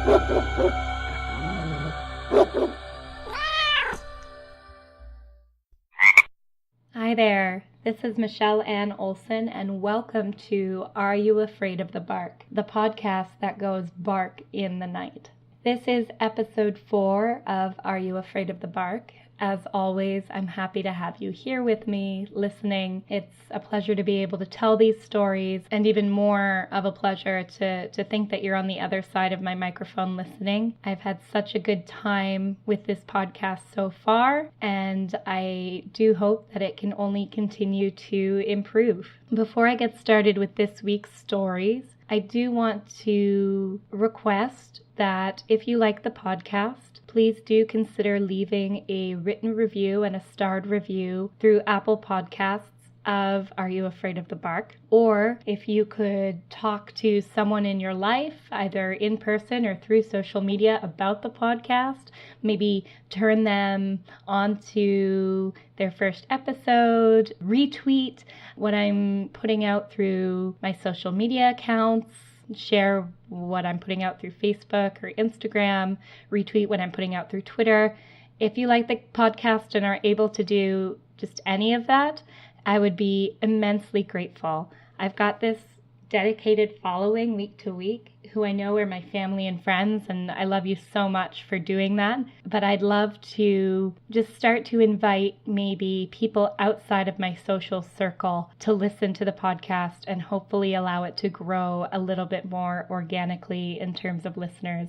Hi there, this is Michelle Ann Olson, and welcome to Are You Afraid of the Bark, the podcast that goes bark in the night. This is episode 4 of Are You Afraid of the Bark? As always, I'm happy to have you here with me, listening. It's a pleasure to be able to tell these stories, and even more of a pleasure to think that you're on the other side of my microphone listening. I've had such a good time with this podcast so far, and I do hope that it can only continue to improve. Before I get started with this week's stories, I do want to request that if you like the podcast, please do consider leaving a written review and a starred review through Apple Podcasts of Are You Afraid of the Bark? Or if you could talk to someone in your life, either in person or through social media, about the podcast, maybe turn them onto their first episode, retweet what I'm putting out through my social media accounts, share what I'm putting out through Facebook or Instagram, retweet what I'm putting out through Twitter. If you like the podcast and are able to do just any of that, I would be immensely grateful. I've got this dedicated following week to week who I know are my family and friends, and I love you so much for doing that. But I'd love to just start to invite maybe people outside of my social circle to listen to the podcast and hopefully allow it to grow a little bit more organically in terms of listeners.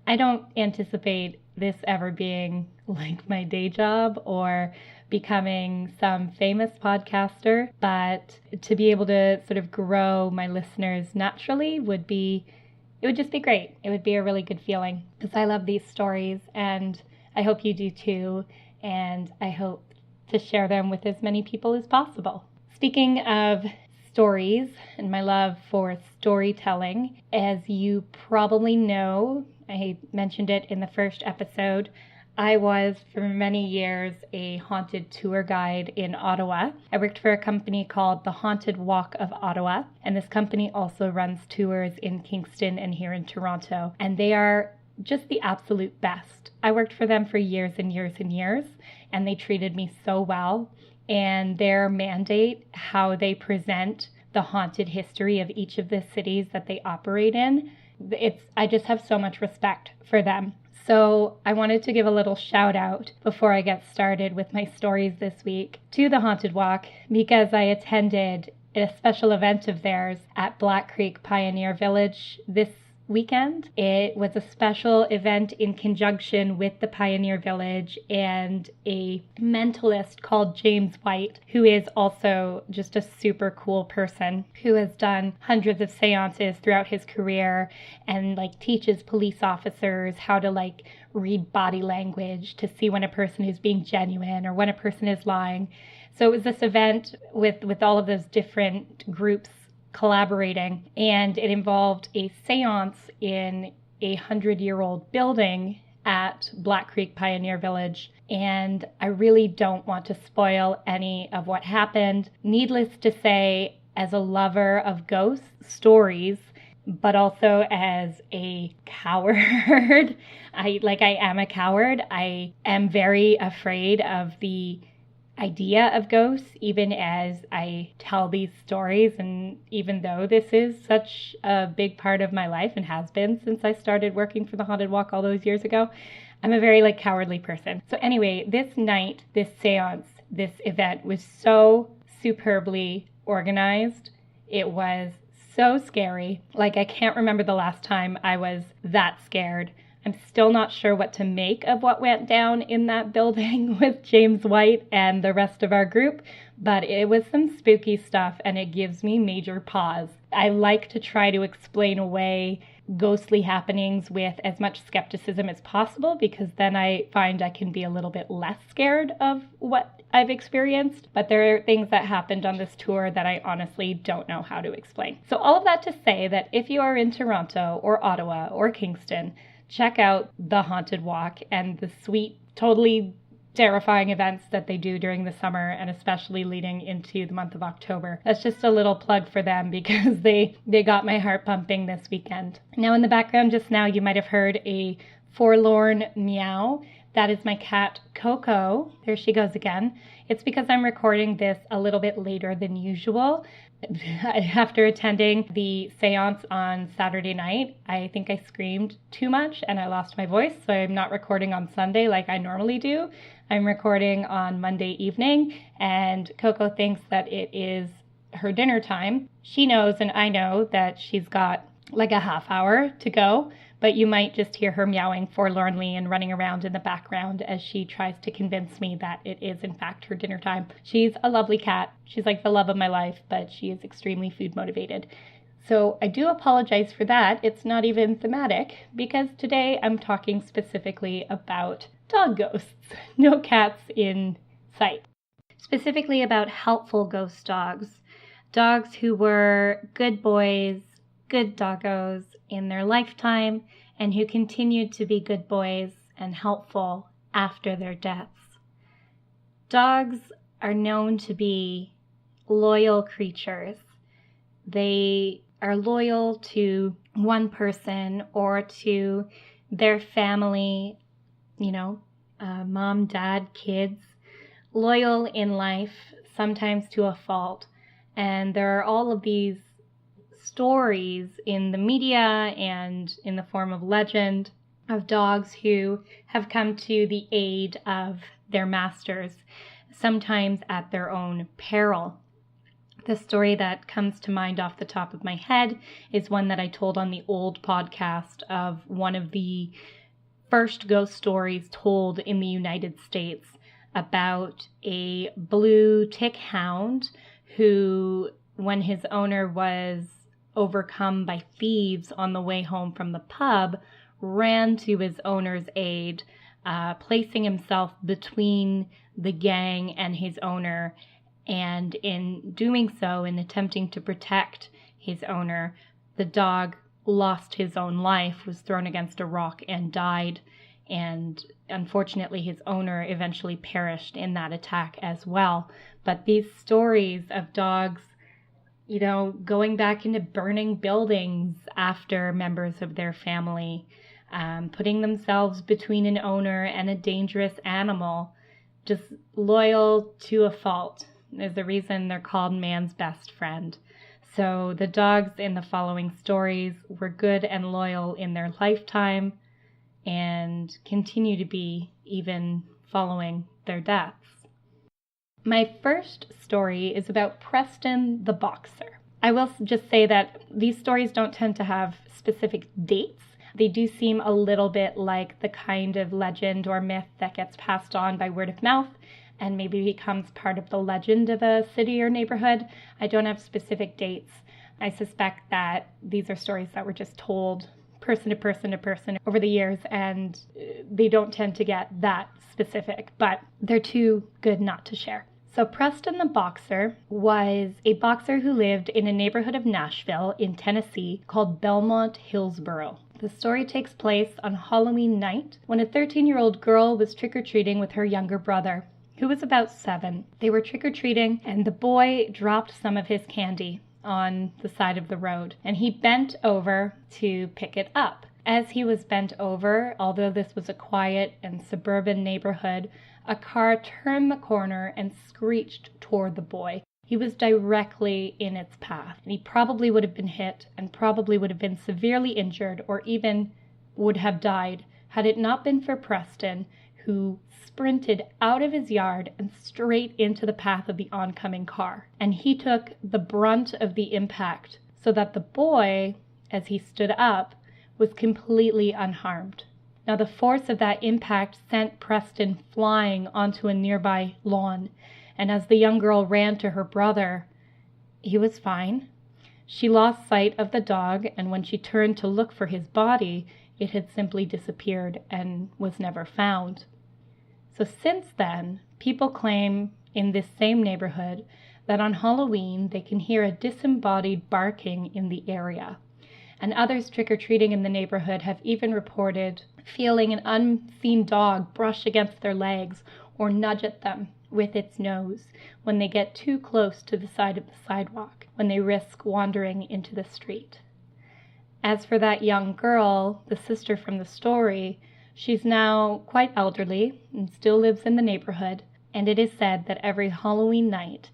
I don't anticipate this ever being like my day job or becoming some famous podcaster, but to be able to sort of grow my listeners naturally would just be great. It would be a really good feeling because I love these stories and I hope you do too, and I hope to share them with as many people as possible. Speaking of stories and my love for storytelling, as you probably know, I mentioned it in the first episode, I was for many years a haunted tour guide in Ottawa. I worked for a company called the Haunted Walk of Ottawa, and this company also runs tours in Kingston and here in Toronto, and they are just the absolute best. I worked for them for years and years and years, and they treated me so well, and their mandate, how they present the haunted history of each of the cities that they operate in, I just have so much respect for them. So I wanted to give a little shout out before I get started with my stories this week to the Haunted Walk, because I attended a special event of theirs at Black Creek Pioneer Village this weekend. It was a special event in conjunction with the Pioneer Village and a mentalist called James White, who is also just a super cool person who has done hundreds of seances throughout his career and teaches police officers how to read body language to see when a person is being genuine or when a person is lying. So it was this event with all of those different groups collaborating, and it involved a seance in a 100-year-old building at Black Creek Pioneer Village, and I really don't want to spoil any of what happened. Needless to say, as a lover of ghost stories, but also as a coward, I am a coward. I am very afraid of the idea of ghosts, even as I tell these stories, and even though this is such a big part of my life and has been since I started working for the Haunted Walk all those years ago, I'm a very cowardly person. So anyway, this night, this seance, this event was so superbly organized. It was so scary. I can't remember the last time I was that scared. I'm still not sure what to make of what went down in that building with James White and the rest of our group, but it was some spooky stuff and it gives me major pause. I like to try to explain away ghostly happenings with as much skepticism as possible, because then I find I can be a little bit less scared of what I've experienced. But there are things that happened on this tour that I honestly don't know how to explain. So all of that to say that if you are in Toronto or Ottawa or Kingston, check out the Haunted Walk and the sweet, totally terrifying events that they do during the summer, and especially leading into the month of October. That's just a little plug for them because they got my heart pumping this weekend. Now in the background just now, you might have heard a forlorn meow. That is my cat Coco. There she goes again. It's because I'm recording this a little bit later than usual. After attending the seance on Saturday night, I think I screamed too much and I lost my voice, so I'm not recording on Sunday like I normally do. I'm recording on Monday evening, and Coco thinks that it is her dinner time. She knows and I know that she's got like a half hour to go, but you might just hear her meowing forlornly and running around in the background as she tries to convince me that it is in fact her dinner time. She's a lovely cat. She's like the love of my life, but she is extremely food motivated. So I do apologize for that. It's not even thematic because today I'm talking specifically about dog ghosts. No cats in sight. Specifically about helpful ghost dogs. Dogs who were good boys, good doggos in their lifetime, and who continued to be good boys and helpful after their deaths. Dogs are known to be loyal creatures. They are loyal to one person or to their family, mom, dad, kids, loyal in life, sometimes to a fault. And there are all of these stories in the media and in the form of legend of dogs who have come to the aid of their masters, sometimes at their own peril. The story that comes to mind off the top of my head is one that I told on the old podcast of one of the first ghost stories told in the United States about a blue tick hound who, when his owner was overcome by thieves on the way home from the pub, ran to his owner's aid, placing himself between the gang and his owner. And in doing so, in attempting to protect his owner, the dog lost his own life, was thrown against a rock and died. And unfortunately, his owner eventually perished in that attack as well. But these stories of dogs, going back into burning buildings after members of their family, putting themselves between an owner and a dangerous animal, just loyal to a fault. There's a reason they're called man's best friend. So the dogs in the following stories were good and loyal in their lifetime and continue to be even following their deaths. My first story is about Preston the Boxer. I will just say that these stories don't tend to have specific dates. They do seem a little bit like the kind of legend or myth that gets passed on by word of mouth and maybe becomes part of the legend of a city or neighborhood. I don't have specific dates. I suspect that these are stories that were just told person to person to person over the years, and they don't tend to get that specific, but they're too good not to share. So Preston the Boxer was a boxer who lived in a neighborhood of Nashville in Tennessee called Belmont Hillsboro. The story takes place on Halloween night when a 13-year-old girl was trick-or-treating with her younger brother, who was about 7. They were trick-or-treating, and the boy dropped some of his candy on the side of the road, and he bent over to pick it up. As he was bent over, although this was a quiet and suburban neighborhood, a car turned the corner and screeched toward the boy. He was directly in its path, and he probably would have been hit and probably would have been severely injured or even would have died had it not been for Preston, who sprinted out of his yard and straight into the path of the oncoming car. And he took the brunt of the impact so that the boy, as he stood up, was completely unharmed. Now, the force of that impact sent Preston flying onto a nearby lawn, and as the young girl ran to her brother, he was fine. She lost sight of the dog, and when she turned to look for his body, it had simply disappeared and was never found. So since then, people claim in this same neighborhood that on Halloween they can hear a disembodied barking in the area. And others trick-or-treating in the neighborhood have even reported feeling an unseen dog brush against their legs or nudge at them with its nose when they get too close to the side of the sidewalk, when they risk wandering into the street. As for that young girl, the sister from the story, she's now quite elderly and still lives in the neighborhood, and it is said that every Halloween night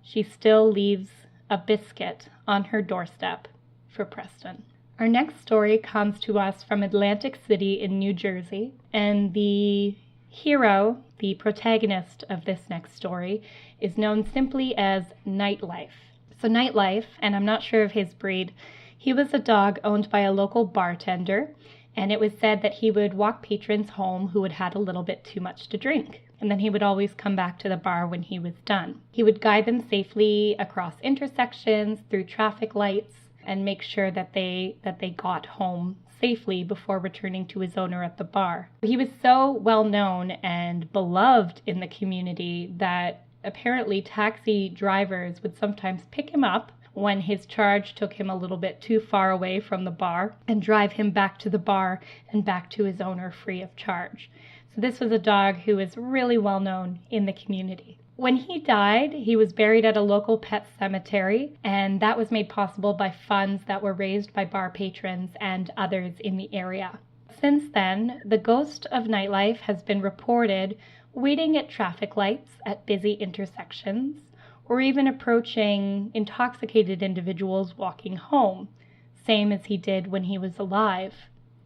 she still leaves a biscuit on her doorstep for Preston. Our next story comes to us from Atlantic City in New Jersey, and the hero, the protagonist of this next story, is known simply as Nightlife. So Nightlife, and I'm not sure of his breed, he was a dog owned by a local bartender, and it was said that he would walk patrons home who had had a little bit too much to drink, and then he would always come back to the bar when he was done. He would guide them safely across intersections, through traffic lights, and make sure that they got home safely before returning to his owner at the bar. He was so well known and beloved in the community that apparently taxi drivers would sometimes pick him up when his charge took him a little bit too far away from the bar and drive him back to the bar and back to his owner free of charge. So this was a dog who was really well known in the community. When he died, he was buried at a local pet cemetery, and that was made possible by funds that were raised by bar patrons and others in the area. Since then, the ghost of Nightlife has been reported waiting at traffic lights at busy intersections, or even approaching intoxicated individuals walking home, same as he did when he was alive.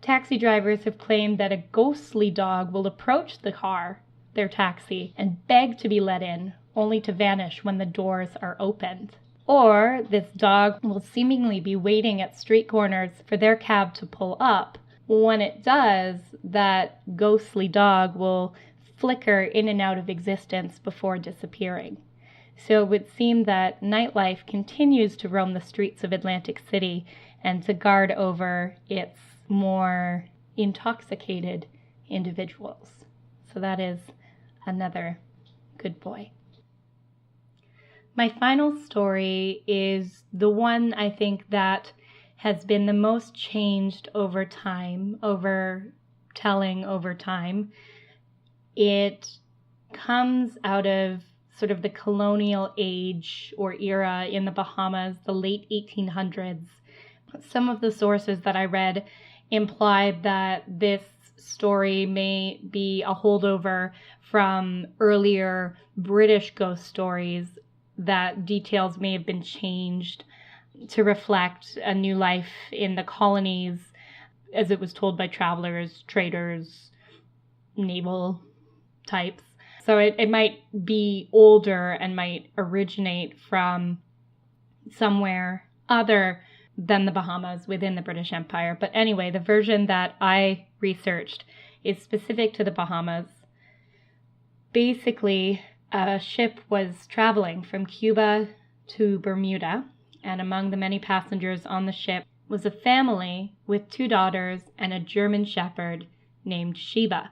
Taxi drivers have claimed that a ghostly dog will approach the car, their taxi, and beg to be let in, only to vanish when the doors are opened. Or this dog will seemingly be waiting at street corners for their cab to pull up. When it does, that ghostly dog will flicker in and out of existence before disappearing. So it would seem that Nightlife continues to roam the streets of Atlantic City and to guard over its more intoxicated individuals. So that is another good boy. My final story is the one I think that has been the most changed over time, telling over time. It comes out of sort of the colonial age or era in the Bahamas, the late 1800s. Some of the sources that I read implied that this story may be a holdover from earlier British ghost stories, that details may have been changed to reflect a new life in the colonies as it was told by travelers, traders, naval types. So it might be older and might originate from somewhere other than the Bahamas within the British Empire. But anyway, the version that I researched is specific to the Bahamas. Basically, a ship was traveling from Cuba to Bermuda, and among the many passengers on the ship was a family with 2 daughters and a German Shepherd named Sheba.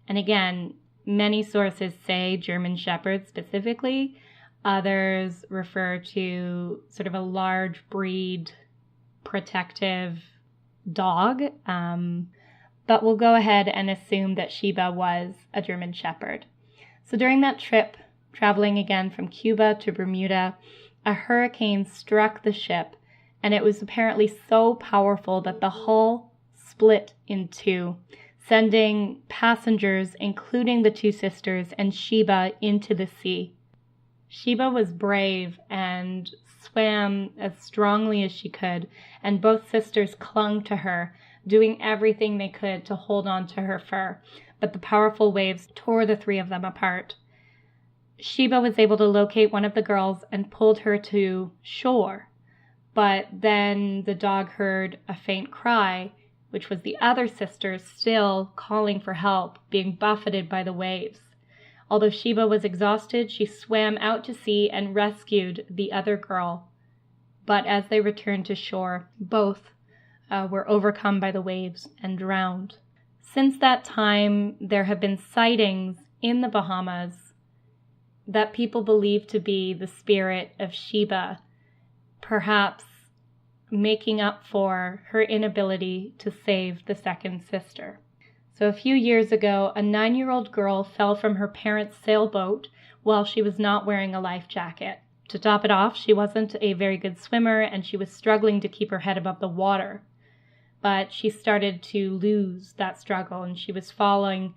And again, many sources say German Shepherd specifically. Others refer to sort of a large breed protective dog. But we'll go ahead and assume that Sheba was a German Shepherd. So during that trip, traveling again from Cuba to Bermuda, a hurricane struck the ship, and it was apparently so powerful that the hull split in 2, sending passengers, including the 2 sisters and Sheba, into the sea. Sheba was brave and swam as strongly as she could, and both sisters clung to her, doing everything they could to hold on to her fur, but the powerful waves tore the 3 of them apart. Sheba was able to locate one of the girls and pulled her to shore, but then the dog heard a faint cry, which was the other sister still calling for help, being buffeted by the waves. Although Sheba was exhausted, she swam out to sea and rescued the other girl. But as they returned to shore, both were overcome by the waves and drowned. Since that time, there have been sightings in the Bahamas that people believe to be the spirit of Sheba, perhaps making up for her inability to save the second sister. So a few years ago, a 9-year-old girl fell from her parents' sailboat while she was not wearing a life jacket. To top it off, she wasn't a very good swimmer and she was struggling to keep her head above the water. But she started to lose that struggle and she was falling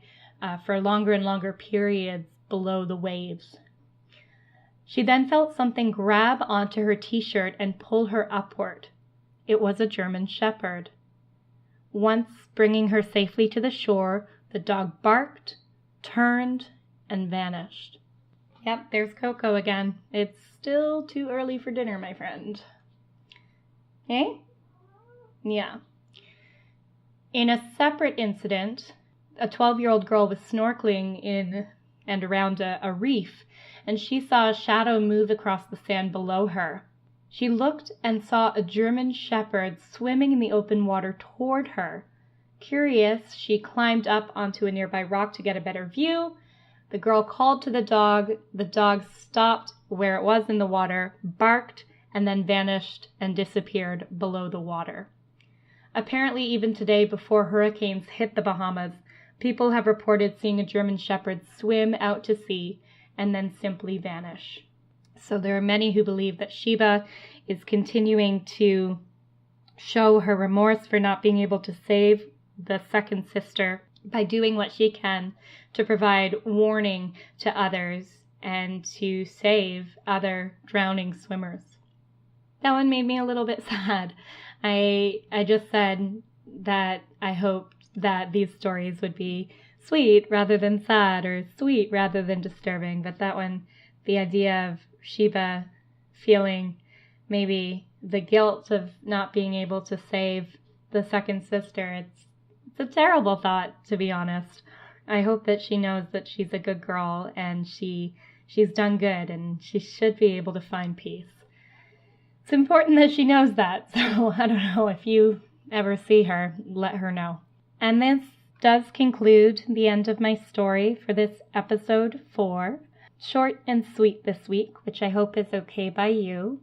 for longer and longer periods below the waves. She then felt something grab onto her t-shirt and pull her upward. It was a German Shepherd. Once bringing her safely to the shore, the dog barked, turned, and vanished. Yep, there's Coco again. It's still too early for dinner, my friend. Eh? Yeah. In a separate incident, a 12-year-old girl was snorkeling in and around a reef, and she saw a shadow move across the sand below her. She looked and saw a German Shepherd swimming in the open water toward her. Curious, she climbed up onto a nearby rock to get a better view. The girl called to the dog. The dog stopped where it was in the water, barked, and then vanished and disappeared below the water. Apparently, even today, before hurricanes hit the Bahamas, people have reported seeing a German Shepherd swim out to sea and then simply vanish. So there are many who believe that Sheba is continuing to show her remorse for not being able to save the second sister by doing what she can to provide warning to others and to save other drowning swimmers. That one made me a little bit sad. I just said that I hoped that these stories would be sweet rather than sad or sweet rather than disturbing, but that one, the idea of Sheba feeling maybe the guilt of not being able to save the second sister, it's a terrible thought, to be honest. I hope that she knows that she's a good girl and she's done good and she should be able to find peace. It's important that she knows that, so I don't know, if you ever see her, let her know. And this does conclude the end of my story for this episode 4. Short and sweet this week, which I hope is okay by you.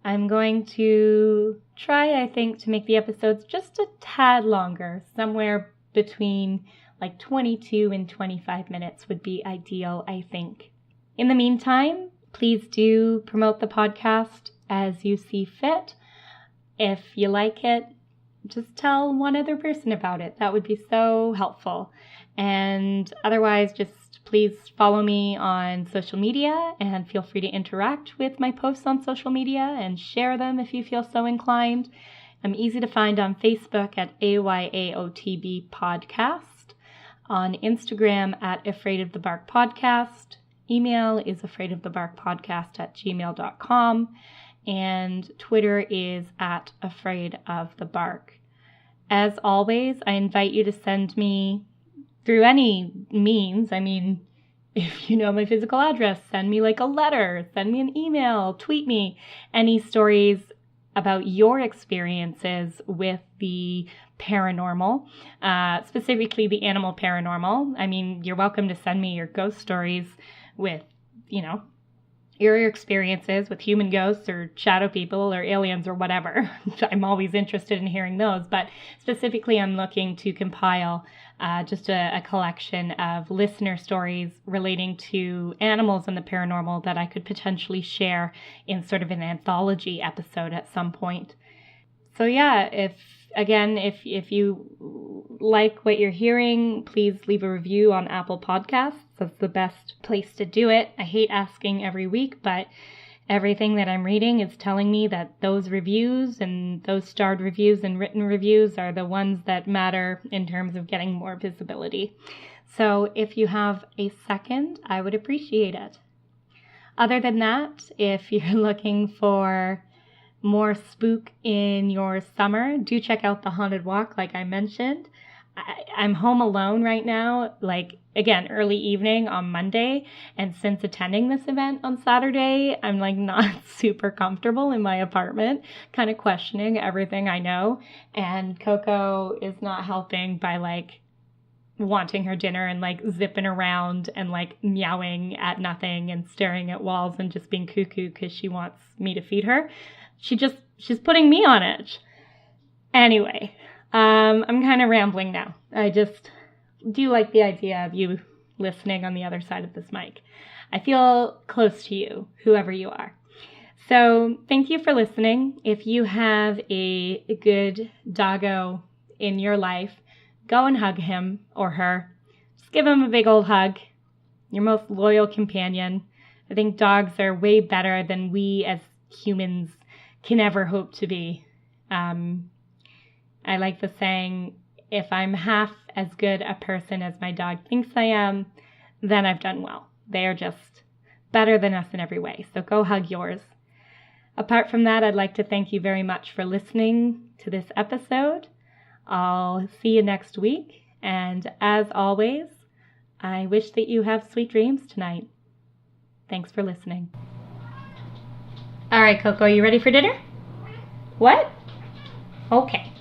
I'm going to try, I think, to make the episodes just a tad longer. Somewhere between like 22 and 25 minutes would be ideal, I think. In the meantime, please do promote the podcast as you see fit. If you like it, just tell one other person about it. That would be so helpful. And otherwise, just please follow me on social media and feel free to interact with my posts on social media and share them if you feel so inclined. I'm easy to find on Facebook at AYAOTB Podcast, on Instagram at Afraid of the Bark Podcast. Email is afraidofthebarkpodcast@gmail.com, and Twitter is at Afraid of the Bark. As always, I invite you to send me through any means. I mean, if you know my physical address, send me like a letter, send me an email, tweet me any stories about your experiences with the paranormal, specifically the animal paranormal. I mean, you're welcome to send me your ghost stories with, your experiences with human ghosts or shadow people or aliens or whatever. I'm always interested in hearing those, but specifically I'm looking to compile just a collection of listener stories relating to animals and the paranormal that I could potentially share in sort of an anthology episode at some point. So yeah, if you like what you're hearing, please leave a review on Apple Podcasts. That's the best place to do it. I hate asking every week, but everything that I'm reading is telling me that those reviews and those starred reviews and written reviews are the ones that matter in terms of getting more visibility. So if you have a second, I would appreciate it. Other than that, if you're looking for more spook in your summer, do check out the Haunted Walk like I mentioned. I'm home alone right now, again, early evening on Monday, and since attending this event on Saturday, I'm not super comfortable in my apartment, kind of questioning everything I know, and Coco is not helping by wanting her dinner and zipping around and meowing at nothing and staring at walls and just being cuckoo because she wants me to feed her. She's putting me on edge. Anyway, I'm kind of rambling now. I just do like the idea of you listening on the other side of this mic. I feel close to you, whoever you are. So thank you for listening. If you have a good doggo in your life, go and hug him or her. Just give him a big old hug. Your most loyal companion. I think dogs are way better than we as humans can ever hope to be. I like the saying, if I'm half as good a person as my dog thinks I am, then I've done well. They are just better than us in every way. So go hug yours. Apart from that, I'd like to thank you very much for listening to this episode. I'll see you next week. And as always, I wish that you have sweet dreams tonight. Thanks for listening. All right, Coco, you ready for dinner? What? Okay.